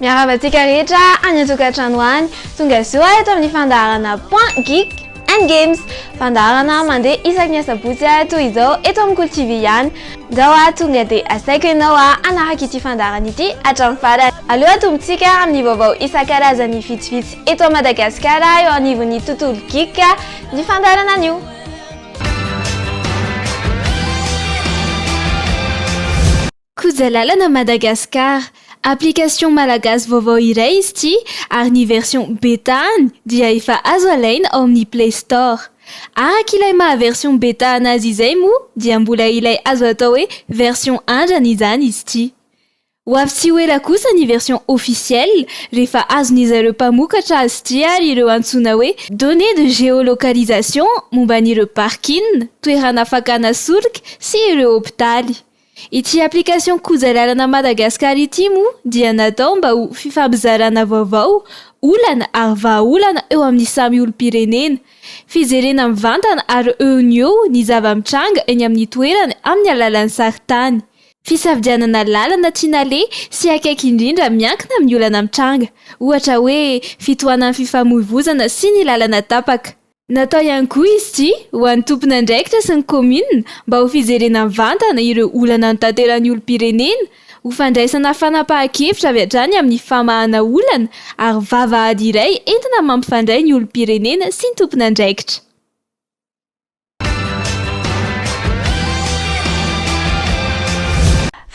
Miarabatsika rehetra any an-tokantrano any, tonga soa eto amin'ny fandaharana Point Geek and Games. Fandaharana mandeha isaky ny asabotsy toy izao eto amin'ny Cool TV ihany. Ndao tonga dia asaiko ianao hanaraka ity fandaharana ity hatramin'ny farany. Aloha tombontsika amin'ny vaovao isan-karazany vitsivitsy eto à Madagasikara eo anivon'ny tontolo geek ny fandaharana anio. Kojalalana Madagascar. Application malagasy vaovao iray izy ity ary ny version bêta-ny dia efa azo alaina ao amin'ny Play Store. Araka ilay maha version bêta anazy izay moa dia mbola ilay azo atao hoe version andrana izany izy ity. Ho avy tsy ho ela kosa ny version officielle rehefa azon'izy ireo mpamokatra azy ity ary ireo antsoina hoe données de géolocalisation momban'ireo parking, toerana fakana solika sy ireo hôpitaly. Ity application kojalalana Madagasikara ity moa dia natao mba ho fifampizaranana vaovao, olana ary vahaolana eo amin'ny samy olom-pirenena, fijerena mivantana ary eo ny eo ny zava-mitranga eny amin'ny toerana amin'ny alalan'ny saritany, fisafidianana lalana tiana le sy akaiky indrindra miankina amin'ny olana mitranga, ohatra hoe fitohanan'ny fifamoivoizana sy ny lalana tapaka. Natao ihany koa izy ity ho an'ny tompon'andraikitra sy ny commune mba ho fijerena mivantana ireo olana ny tanteran'ny olom-pirenena, ho fandraisana fanapahan-kevitra avy hatrany amin'ny famahana olana ary vavahady iray entina mampifandray ny olom-pirenena sy ny tompon'andraikitra.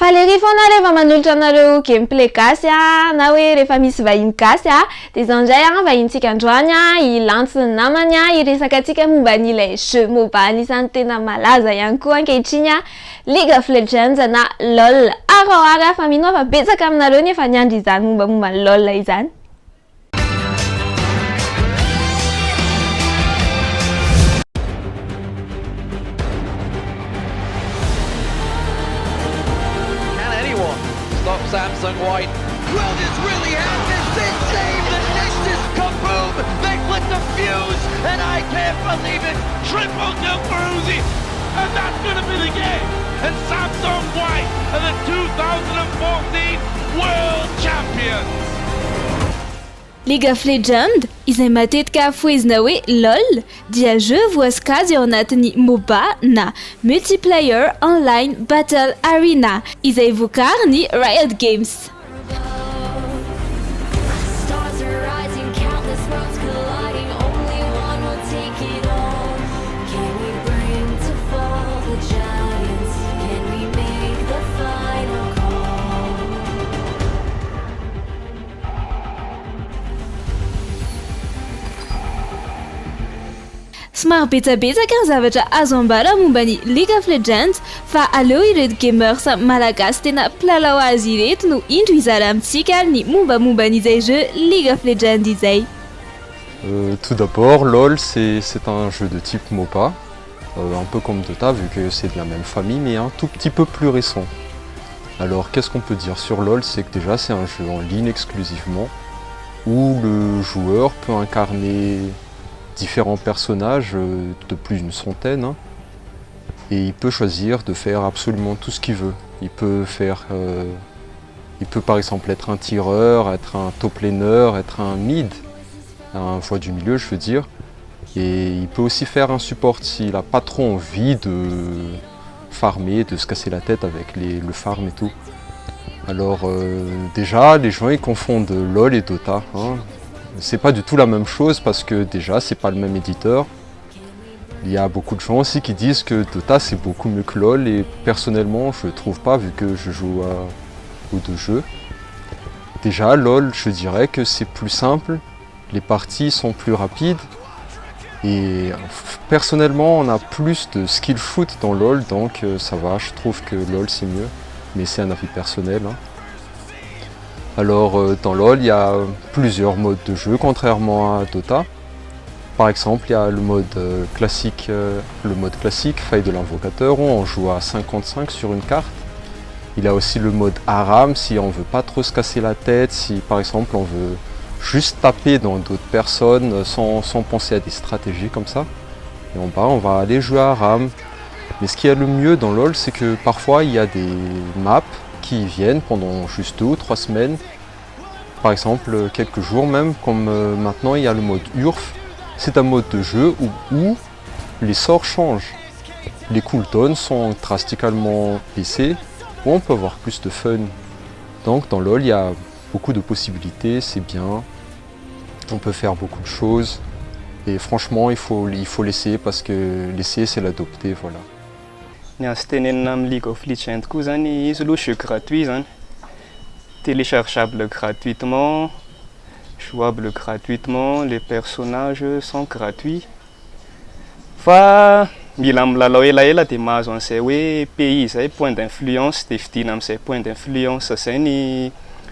Falery foana rehefa manolotra anareo gameplay gasy na hoe rehefa misy vahiny gasy dia izao indray vahintsika androany ilantso ny namany iresaka antsika momba n'ilay jeu mobile isan'ny tena malaza ihany koa ankehitriny League of Legends na LOL. Ary fa mino fa betsaka aminareo nefa niandry izany momba ny LOL izany. Stop Samsung White. Well, this really happened. They saved the Nexus. Kaboom! They lit the fuse, and I can't believe it. Triple kill for Uzi, and that's going to be the game. And Samsung White are the 2014 World Champions. League of Legends izay matetika foezina hoe LOL dia jeu voasikazy ao anatin'ny MOBA na Multiplayer Online Battle Arena izay vokarin'ny Riot Games. Somary betsabetsaka ny zavatra azo ambara momba ny League of Legends fa aleo ireto gamers malagasy tena mpilalao azy ireto no indro hizara amintsika ny mombamomban'izay jeu League of Legends izay. Tout d'abord, LOL c'est un jeu de type MOBA, un peu comme Dota vu que c'est de la même famille mais un tout petit peu plus récent. Alors qu'est-ce qu'on peut dire sur LOL? C'est que déjà c'est un jeu en ligne exclusivement où le joueur peut incarner différents personnages de plus d'une centaine et il peut choisir de faire absolument tout ce qu'il veut. Il peut par exemple être un tireur, être un top laner, être un mid, un voix du milieu je veux dire, et il peut aussi faire un support s'il n'a pas trop envie de farmer, de se casser la tête avec le farm et tout. Alors déjà les gens ils confondent LOL et Dota. C'est pas du tout la même chose parce que déjà c'est pas le même éditeur. Il y a beaucoup de gens aussi qui disent que Dota c'est beaucoup mieux que LOL et personnellement je trouve pas vu que je joue aux deux jeux. Déjà LOL je dirais que c'est plus simple, les parties sont plus rapides et personnellement on a plus de skill shoot dans LOL donc ça va, je trouve que LOL c'est mieux mais c'est un avis personnel. Alors dans LOL il y a plusieurs modes de jeu contrairement à Dota. Par exemple il y a le mode classique, faille de l'invocateur où on joue à 55 sur une carte. Il y a aussi le mode ARAM si on veut pas trop se casser la tête, si par exemple on veut juste taper dans d'autres personnes sans penser à des stratégies comme ça. Et en bas on va aller jouer à ARAM. Mais ce qui est le mieux dans LOL c'est que parfois il y a des maps qui viennent pendant juste 2 ou 3 semaines Par exemple, quelques jours même, comme maintenant il y a le mode URF, c'est un mode de jeu où les sorts changent. Les cooldowns sont drastiquement baissés, où on peut avoir plus de fun. Donc dans LoL, il y a beaucoup de possibilités, c'est bien. On peut faire beaucoup de choses. Et franchement, il faut l'essayer parce que l'essayer, c'est l'adopter, voilà. Ny azo tenenina amin'ny League of Legends koa zany izy aloha jeu gratuit zany. Téléchargeable gratuitement, jouable gratuitement, les personnages sont gratuits. Fa mila milalao elaela dia mahazo an'izay hoe pays zay point d'influence dia vidiana amin'izay point d'influence zay ny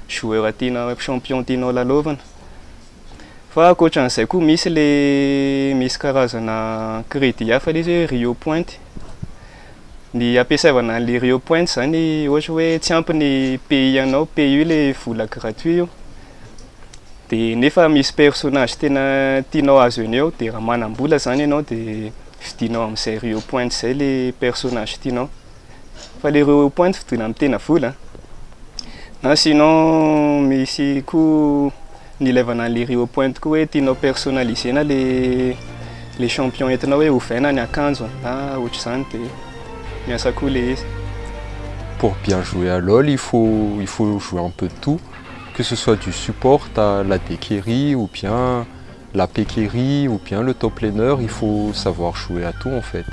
joueur tianao champion tianao lalaovana. Fa ankoatran'izay koa misy karazana crédit hafa ilay izy hoe Rio Point. Ny ampiasaivana an'ilay Rio Point zany ohatra hoe tsy ampy ny pays anao, pays io ilay vola gratuit io. Dia nefa misy personnage tena tianao azo eny eo dia raha manam-bola zany ianao dia vidinao amin'izay Rio Point zay le personnage tianao. Fa le Rio Point vidiana amin'ny tena vola. Na sinon misy koa ny ilaivana an'ilay Rio Point koa hoe tianao personnalisena le champion entinao hoe ovaina ny akanjo na ohatr'izany dia miasa koa le izy. Pour bien jouer à LoL, il faut jouer un peu de tout, que ce soit du support à la carry ou bien la carry ou bien le top laner, il faut savoir jouer à tout en fait.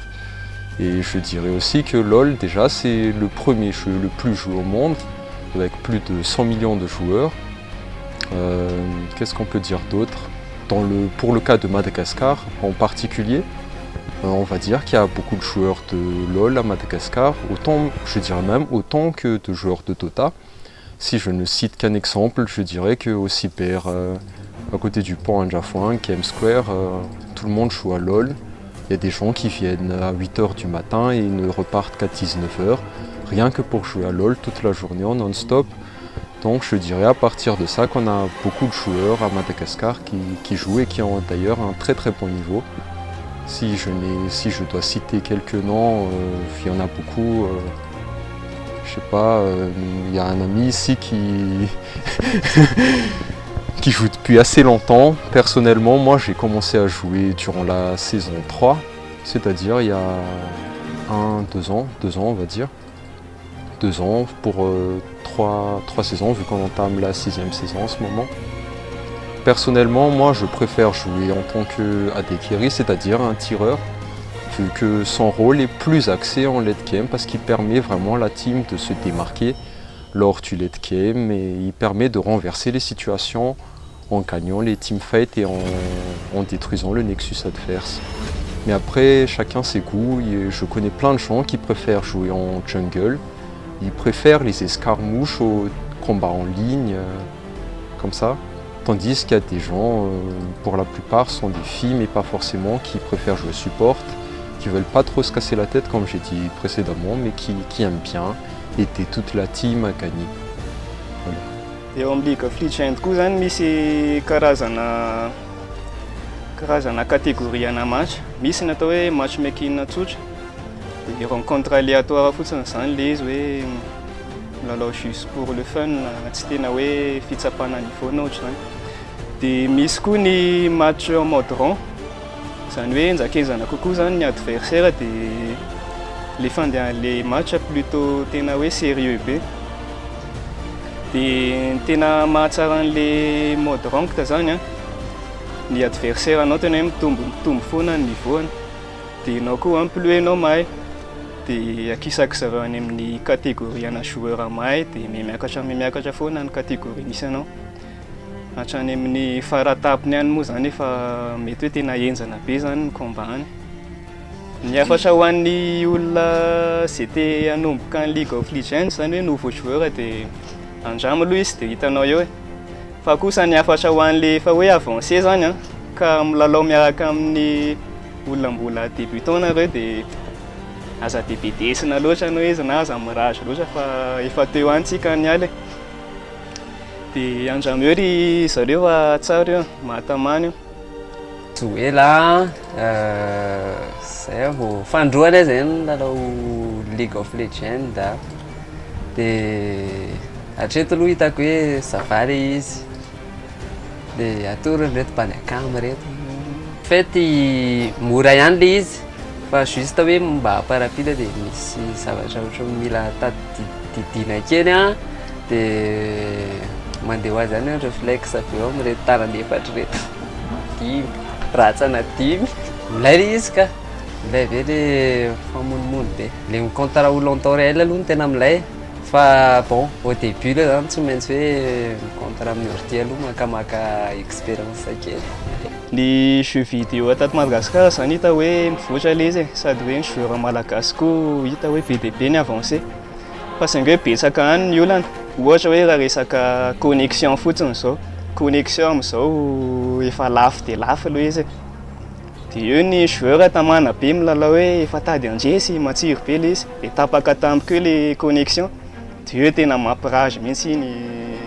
Et je dirais aussi que LoL déjà c'est le premier jeu le plus joué au monde, avec plus de 100 millions de joueurs. Qu'est-ce qu'on peut dire d'autre? Pour le cas de Madagascar en particulier, on va dire qu'il y a beaucoup de joueurs de LoL à Madagascar, je dirais même autant que de joueurs de Dota. Si je ne cite qu'un exemple, je dirais qu'au Cyber, à côté du pont Anjafouin, Game Square, tout le monde joue à LoL. Il y a des gens qui viennent à 8h du matin et ils ne repartent qu'à 19h, rien que pour jouer à LoL toute la journée en non-stop. Donc je dirais à partir de ça qu'on a beaucoup de joueurs à Madagascar qui jouent et qui ont d'ailleurs un très très bon niveau. Si je dois citer quelques noms, il y en a beaucoup. Je sais pas, il y a un ami ici qui joue depuis assez longtemps. Personnellement, moi j'ai commencé à jouer durant la saison 3, c'est-à-dire il y a 2 ans on va dire. 2 ans pour 3 saisons vu qu'on entame la 6e saison en ce moment. Personnellement, moi je préfère jouer en tant qu'AD carry, c'est-à-dire un tireur, vu que son rôle est plus axé en late game parce qu'il permet vraiment à la team de se démarquer lors du late game et il permet de renverser les situations en gagnant les teamfights et en détruisant le nexus adverse. Mais après, chacun ses goûts, je connais plein de gens qui préfèrent jouer en jungle, ils préfèrent les escarmouches aux combats en ligne, comme ça. Tandis qu'il y a des gens, pour la plupart, sont des filles, mais pas forcément, qui préfèrent jouer support, qui veulent pas trop se casser la tête, comme j'ai dit précédemment, mais qui aiment bien aider toute la team à gagner. Voilà. Eo amin'ny League of Legends koa zany misy karazana kategoriana match. Misy natao hoe matchmaking tsotra, des rencontres aléatoires fotsiny zany le izy hoe milalao juste pour le fun, tsy tena hoe fitsapana niveau na ohatr'izany. Dia misy koa ny match en mode rang, zany hoe njakenzana kokoa zany ny adversaire dia le fandehan'le match plutôt tena hoe sérieux be. Dia tena mahatsara an'le mode ranked zany ny adversaire anao tena hoe mitombo foana ny niveauany, dia ianao koa amply hoe ianao mahay. Dia akisakizareo any amin'ny catégorie ana joueur mahay dia miakatra foana ny catégorie misy anao. Hatrany amin'ny faratapony any moa zany efa mety hoe tena henjana be zany ny combat any. Ny afatra ho an'ny olona izay te hanomboka ny League of Legends zany hoe nouveau joueur dia andramo aloha izy dia hitanao eo. Fa kosa ny afatra ho an'le efa hoe avancé zany ka milalao miaraka amin'ny olona mbola débutant nareo dia aza debedesina loatra anao izy na aza mirage loatra fa efa teo antsika ny aly. Dia andramo eo ry zareo fa tsara eo, mahatamana eo. Zoela, zay vao fandroa lay zay lalao League of Legends dia hatreto aloha hitako hoe zava le izy dia atory reto mpanakamy reto fety mora ihany le izy fa juste hoe mba haparapila dia misy zavatra ohatry mila tadididina kely a dia mandeha ho azy zany ohatra flex avy eo amin'reto tarany efatra reto 5 ratsana 5 milay le izy ka milay be le famonimono be le micontara olo en temps réel aloha no tena milay fa bon au début le zany tsy maintsy hoe micontara amin'ny ordi aloha makamaka expérience kely. Ny jeux vidéo atato Madagasikara zany hita hoe mivoatra le izy sady hoe ny joueur malagasy koa hita hoe be dia be ny avancé fa saingy hoe betsaka any ny olana ohatra hoe raha resaka connexion fotsiny zao connexion amin'izao efa lafo dia lafo aloha izy dia eo ny joueur tamana be milalao hoe efa tady andresy matsiro be le izy dia tapaka tampoka eo le connexion dia eo tena mampirage mihitsy iny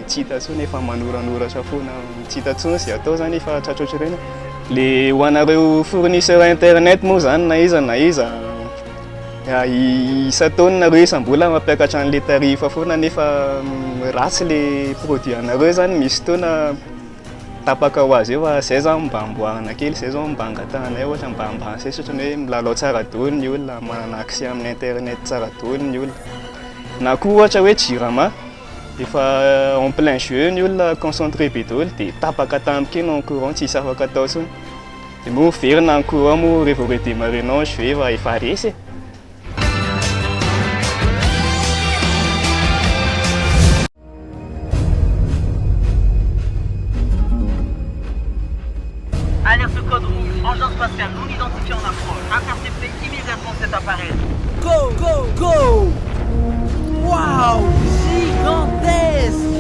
tsy hita ntsony efa manoranoratra foana tsy hita ntsony izay atao zany efa tratratry ireny le ho anareo fournisseur internet moa zany na iza isa-taona nareo isam-bola mampiakatra an'le tarifa foana nefa ratsy le produit anareo zany misy taona tapaka ho azy eo fa zay zany mba amboarina kely zay zao mba angatanay ohatra mba ambasy ohatrany hoe milalao tsara daholo ny olona manana accès amin'ny internet tsara daholo ny olona na koa ohatra hoe jirama efa en plein jeu ny olona concentré be daholo dia tapaka tampoka eny en courant tsy hisy afaka atao ntsony dia moa verina en courant moa rehefa redémarrenao jeu efa resy. Alerte code rouge, engin spatial non identifié en approche. Interceptez immédiatement cet appareil. Go, go, go! Waouh! Gigantesque!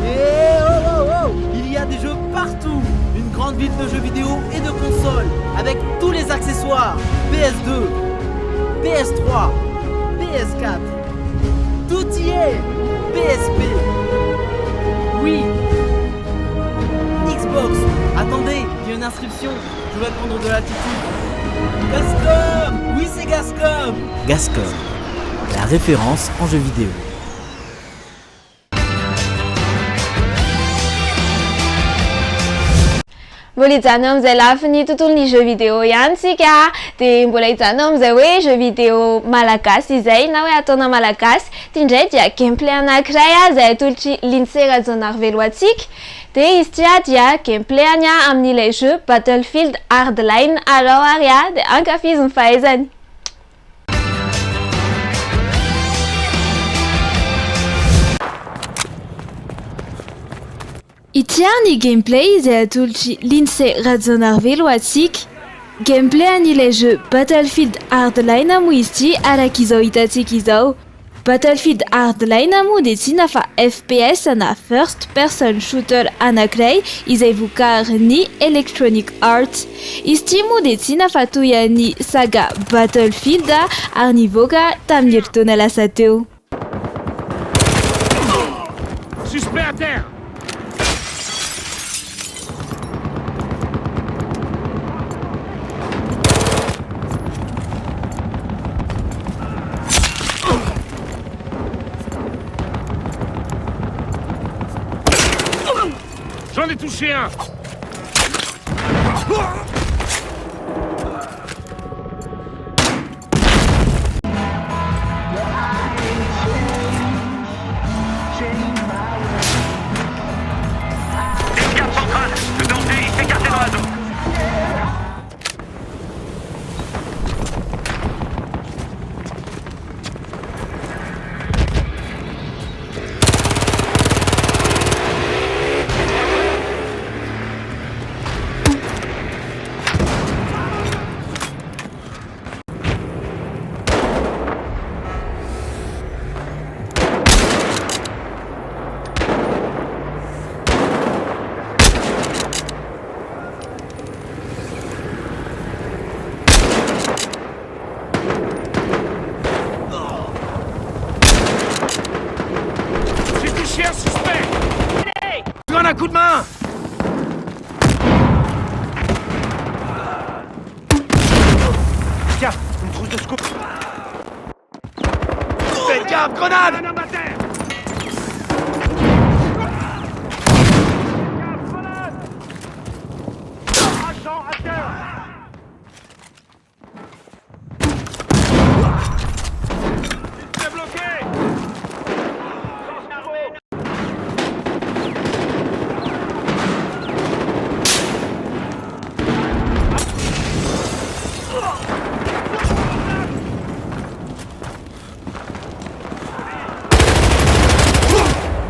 Et oh, oh, oh! Il y a des jeux partout! Une grande ville de jeux vidéo et de consoles, avec tous les accessoires. PS2, PS3, PS4. Tout y est! PSP. Oui! Xbox. Attendez, il y a une inscription. Je vais prendre de l'altitude. Gascom. Oui, c'est Gascom. Gascom, la référence en jeux vidéo. Mbola hijanona amin'izay lafin'ny tontolon'ny jeux vidéo ihany sika dia mbola hijanona amin'izay hoe jeux vidéo malagasy izay na hoe ataona malagasy ity indray dia gameplay anankiray izay atolotry Lindsay Radjonarvelo antsika dia izy ity dia gameplay any amin'ilay jeu Battlefield Hardline alors ary dia ankafiziny fahaizany. Ity ny gameplay izay atolotry Lindsay Radjonarvelo antsika. Gameplay an'ilay jeu Battlefield Hardline moa izy ity araka izao hitantsika izao. Battlefield Hardline moa dia tsy na fa FPS na first person shooter anankiray izay vokarin'ny Electronic Arts. Izy ity moa dia tsy na fa toy ny saga Battlefield ary nivoaka tamin'ny herintaona lasa teo. Suspect à terre! J'en ai touché un! Escale centrale! Le danger est écarté dans la zone! Un coup de main! Tiens, une trousse de secours! Faites gaffe, grenade!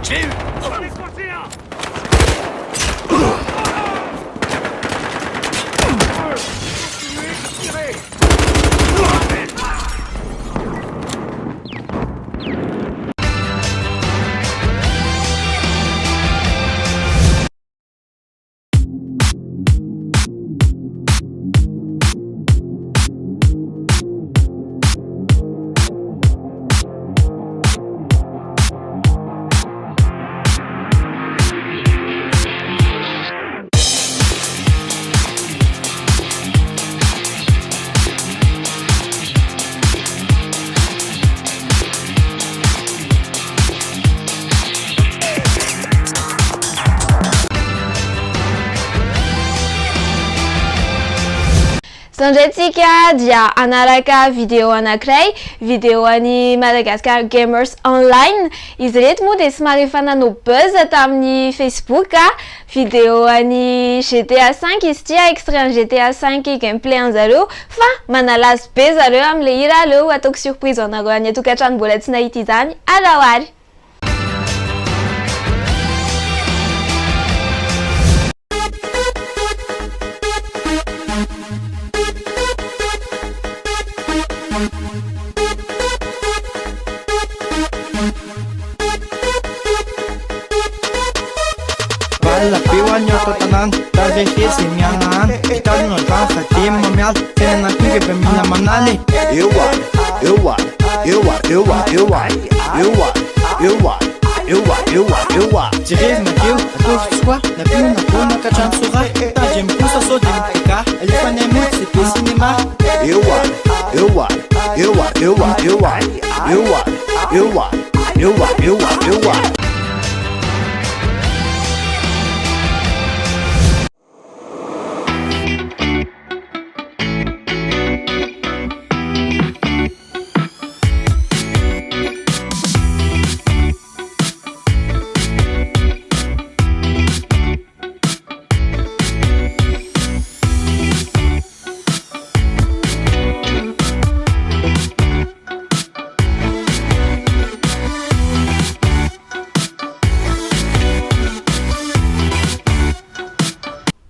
J'ai eu. Sandraitsika dia anaraka video anankiray, video an'i Madagascar Gamers Online. Izy reto moa dia somary efa nanao buzz tamin'ny Facebook. Video an'i GTA 5 izy ity, extrait en GTA 5 gameplay an'zareo, fa manalazy be zareo amin'le hira aleo ataoko surprise anareo any atokantrano mbola tsy nahita izany. Araoary! La pewan yo totanan, talvez esse minha an, tal no dança tem mamial, tem na pinga pra mim na manale. Eu Direz ma teu, a tour de soi, na pio na pô na cachan sura, tá jem pusa so jem picar, ele fane muito se pe cinema.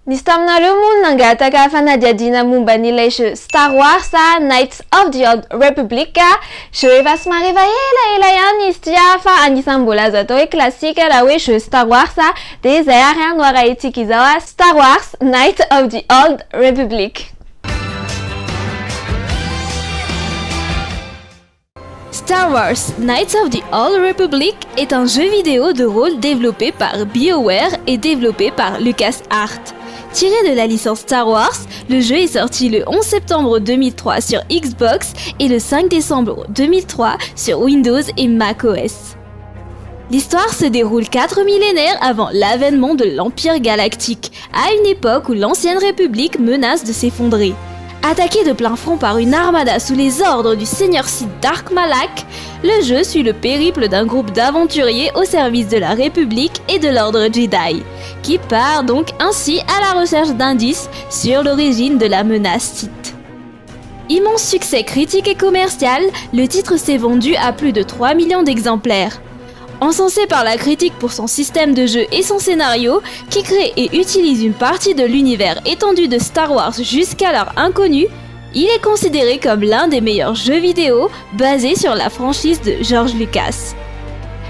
Nisy taminareo moa nangataka fanadihadiana momba n'ilay jeu Star Wars Knights of the Old Republic. Jeu efa somary efa ela ihany izy ity fa anisan'ny mbola azo atao hoe klasika raha hoe jeu Star Wars dia izay ary no arahintsika izao Star Wars Knights of the Old Republic. Star Wars Knights of the Old Republic est un jeu vidéo de rôle développé par BioWare et développé par LucasArts. Tiré de la licence Star Wars, le jeu est sorti le 11 septembre 2003 sur Xbox et le 5 décembre 2003 sur Windows et macOS. L'histoire se déroule 4 millénaires avant l'avènement de l'Empire Galactique, à une époque où l'Ancienne République menace de s'effondrer. Attaqué de plein front par une armada sous les ordres du seigneur Sith Dark Malak, le jeu suit le périple d'un groupe d'aventuriers au service de la République et de l'ordre Jedi, qui part donc ainsi à la recherche d'indices sur l'origine de la menace Sith. Immense succès critique et commercial, le titre s'est vendu à plus de 3 millions d'exemplaires. Encensé par la critique pour son système de jeu et son scénario, qui crée et utilise une partie de l'univers étendu de Star Wars jusqu'alors inconnu, il est considéré comme l'un des meilleurs jeux vidéo basés sur la franchise de George Lucas.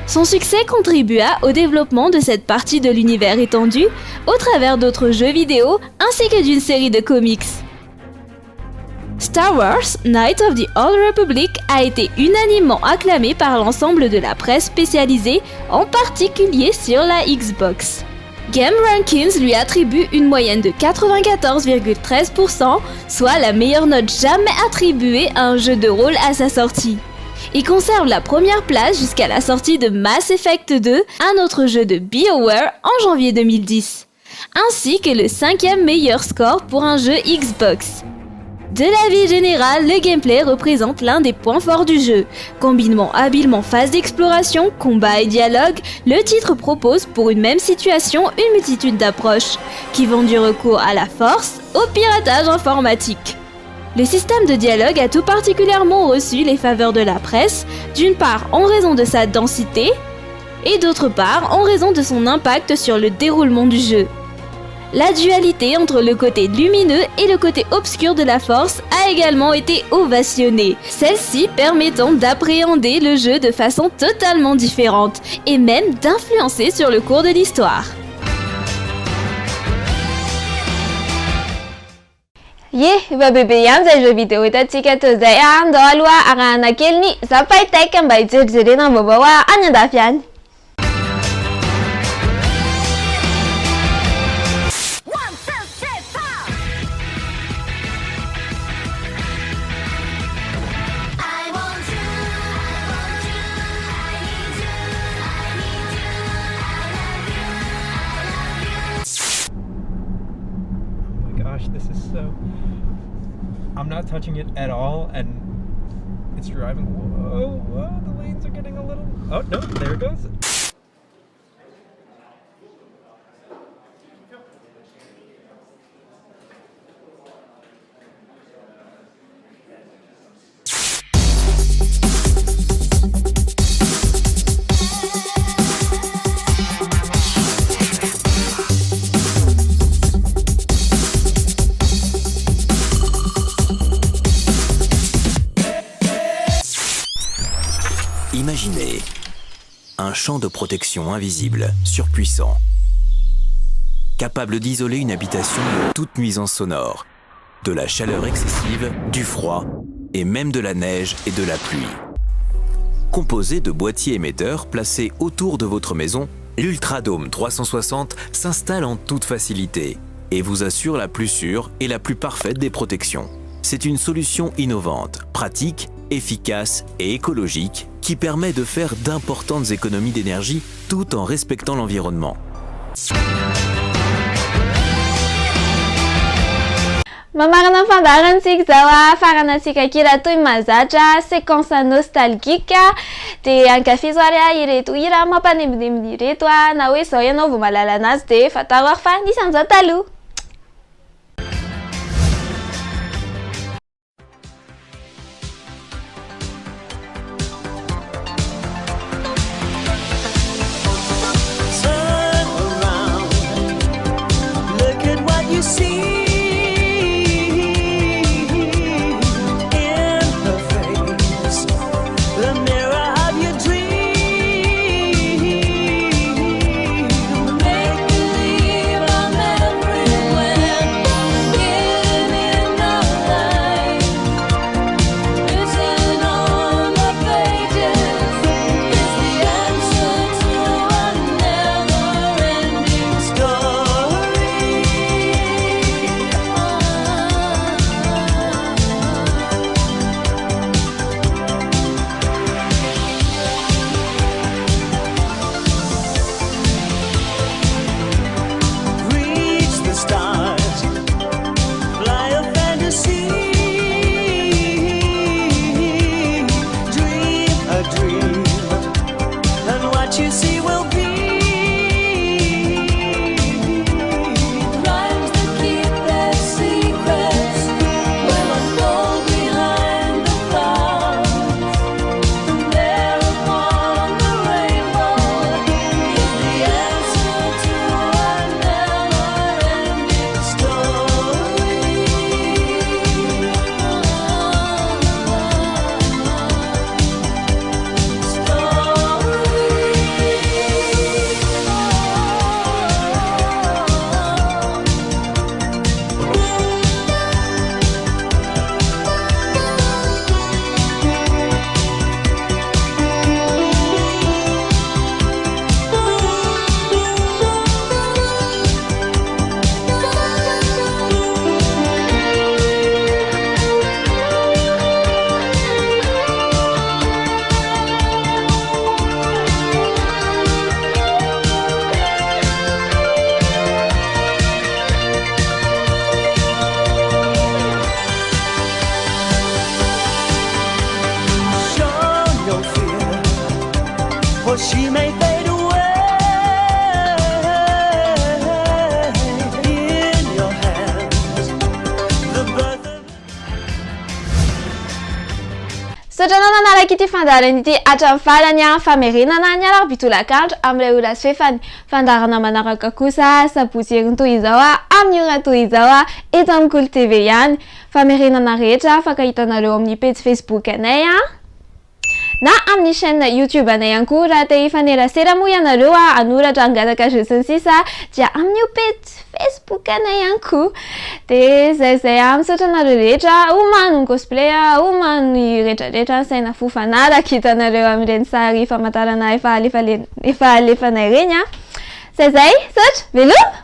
Son succès contribua au développement de cette partie de l'univers étendu au travers d'autres jeux vidéo ainsi que d'une série de comics. Star Wars Knights of the Old Republic a été unanimement acclamé par l'ensemble de la presse spécialisée, en particulier sur la Xbox. GameRankings lui attribue une moyenne de 94,13%, soit la meilleure note jamais attribuée à un jeu de rôle à sa sortie. Il conserve la première place jusqu'à la sortie de Mass Effect 2, un autre jeu de BioWare, en janvier 2010, ainsi que le 5e meilleur score pour un jeu Xbox. De l'avis général, le gameplay représente l'un des points forts du jeu. Combinant habilement phases d'exploration, combat et dialogue, le titre propose pour une même situation une multitude d'approches, qui vont du recours à la force au piratage informatique. Le système de dialogue a tout particulièrement reçu les faveurs de la presse, d'une part en raison de sa densité, et d'autre part en raison de son impact sur le déroulement du jeu. La dualité entre le côté lumineux et le côté obscur de la force a également été ovationnée, celle-ci permettant d'appréhender le jeu de façon totalement différente et même d'influencer sur le cours de l'histoire. Ibabibigyan sa video ito chika today ang dalawa ang nakil ni sampai tekan by jirjiri ng babawa anya dafyan. This is so... I'm not touching it at all, and it's driving... Whoa, the lanes are getting a little... Oh, no, there it goes. Imaginez un champ de protection invisible, surpuissant, capable d'isoler une habitation de toute nuisance sonore, de la chaleur excessive, du froid et même de la neige et de la pluie. Composé de boîtiers émetteurs placés autour de votre maison, l'Ultradome 360 s'installe en toute facilité et vous assure la plus sûre et la plus parfaite des protections. C'est une solution innovante, pratique, efficace et écologique qui permet de faire d'importantes économies d'énergie tout en respectant l'environnement. Mamarana fandaran sigzawa farana sikakira toy mazatra sequença nostalgique de ankafizoarya ireto hira mampanembonembony ireto na hoe zao ianao vao mahalala anazy de fatahoary fa nisan'izao taloha. Sotrana nanaraka ity fandarana ity hatramin'ny farany a famerenana ny alarbitolakandro amin'ilay ola sy fehfany fandarana manaraka kosa sabotsy herin'ny toy izao amin'ny ora toy izao eto amin'ny Cool TV ihany. Famerenana rehetra afaka hitanareo amin'ny page Facebook anay na amin'ny chaîne YouTube anay ihany koa raha te hifanerasera moa ianareo hanoratra hangataka jeux sy ny sisa dia amin'ny page Facebook anay ihany koa. Dia zay misaotra anareo rehetra omano ny cosplay omano ny rehetrarehetra ny saina fofanaraka hitanareo amin'ireny sary famantarana efa alefanay reny. Zay saotra veloma.